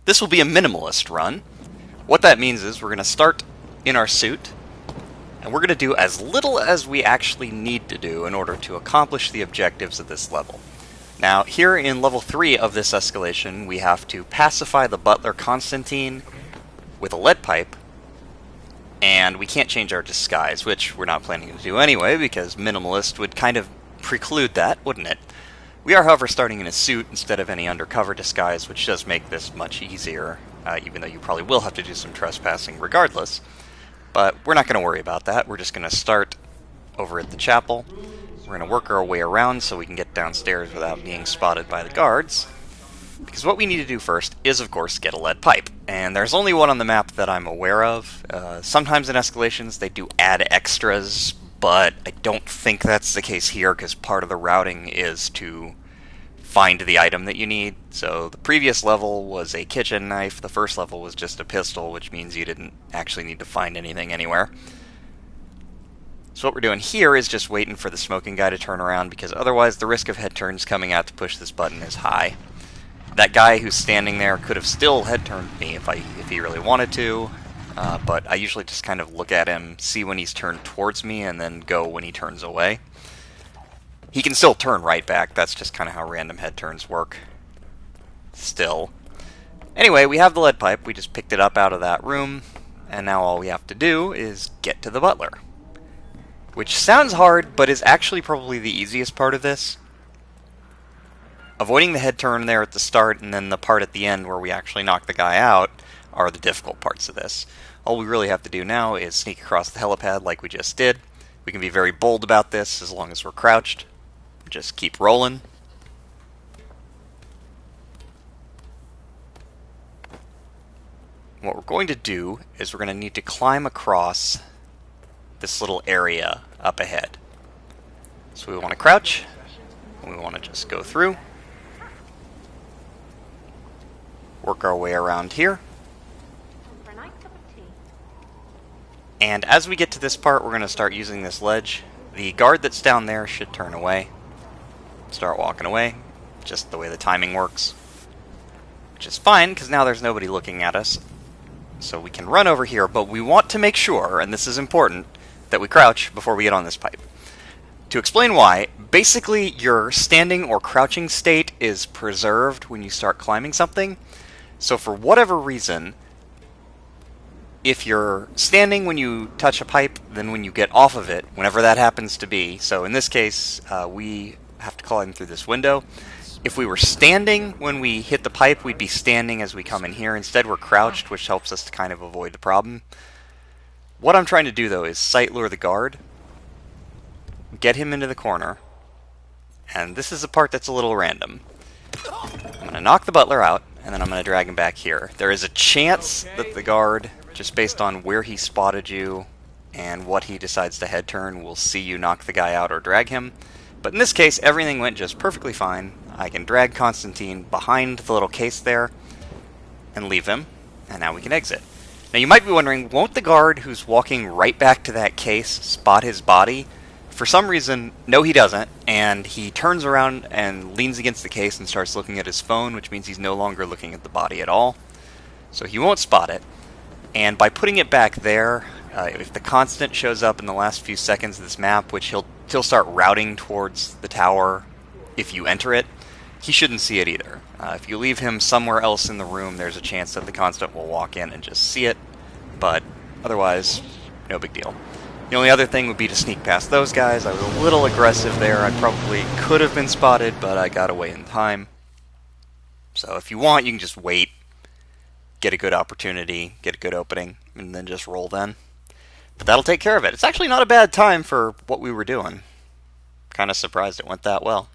This will be a minimalist run. What that means is we're going to start in our suit, and we're going to do as little as we actually need to do in order to accomplish the objectives of this level. Now, here in level 3 of this escalation, we have to pacify the butler Constantine with a lead pipe, and we can't change our disguise, which we're not planning to do anyway, because Minimalist would kind of preclude that, wouldn't it? We are, however, starting in a suit instead of any undercover disguise, which does make this much easier, even though you probably will have to do some trespassing regardless. But we're not going to worry about that. We're just going to start over at the chapel. We're going to work our way around so we can get downstairs without being spotted by the guards. Because what we need to do first is, of course, get a lead pipe. And there's only one on the map that I'm aware of. Sometimes in escalations they do add extras, but I don't think that's the case here because part of the routing is to find the item that you need. So the previous level was a kitchen knife, the first level was just a pistol, which means you didn't actually need to find anything anywhere. So what we're doing here is just waiting for the smoking guy to turn around, because otherwise the risk of head turns coming out to push this button is high. That guy who's standing there could have still head turned me if he really wanted to, but I usually just kind of look at him, see when he's turned towards me, and then go when he turns away. He can still turn right back, that's just kind of how random head turns work. Still. Anyway, we have the lead pipe, we just picked it up out of that room, and now all we have to do is get to the butler. Which sounds hard, but is actually probably the easiest part of this. Avoiding the head turn there at the start, and then the part at the end where we actually knock the guy out, are the difficult parts of this. All we really have to do now is sneak across the helipad like we just did. We can be very bold about this as long as we're crouched. Just keep rolling. What we're going to do is we're going to need to climb across this little area up ahead. So we want to crouch, and we want to just go through. Work our way around here. And as we get to this part, we're going to start using this ledge. The guard that's down there should turn away. Start walking away, just the way the timing works. Which is fine, because now there's nobody looking at us. So we can run over here, but we want to make sure, and this is important, that we crouch before we get on this pipe. To explain why, basically your standing or crouching state is preserved when you start climbing something. So for whatever reason, if you're standing when you touch a pipe, then when you get off of it, whenever that happens to be, so in this case, we have to climb through this window. If we were standing when we hit the pipe, we'd be standing as we come in here. Instead, we're crouched, which helps us to kind of avoid the problem. What I'm trying to do, though, is sight lure the guard, get him into the corner, and this is the part that's a little random. I'm going to knock the butler out, and then I'm going to drag him back here. There is a chance that the guard, just based on where he spotted you and what he decides to head turn, will see you knock the guy out or drag him. But in this case, everything went just perfectly fine. I can drag Constantine behind the little case there and leave him, and now we can exit. Now you might be wondering, won't the guard who's walking right back to that case spot his body? For some reason, no he doesn't, and he turns around and leans against the case and starts looking at his phone, which means he's no longer looking at the body at all. So he won't spot it. And by putting it back there, if the constant shows up in the last few seconds of this map, which he'll start routing towards the tower if you enter it, he shouldn't see it either. If you leave him somewhere else in the room, there's a chance that the constant will walk in and just see it, but otherwise, no big deal. The only other thing would be to sneak past those guys. I was a little aggressive there. I probably could have been spotted, but I got away in time. So if you want, you can just wait, get a good opportunity, get a good opening, and then just roll then. But that'll take care of it. It's actually not a bad time for what we were doing. Kind of surprised it went that well.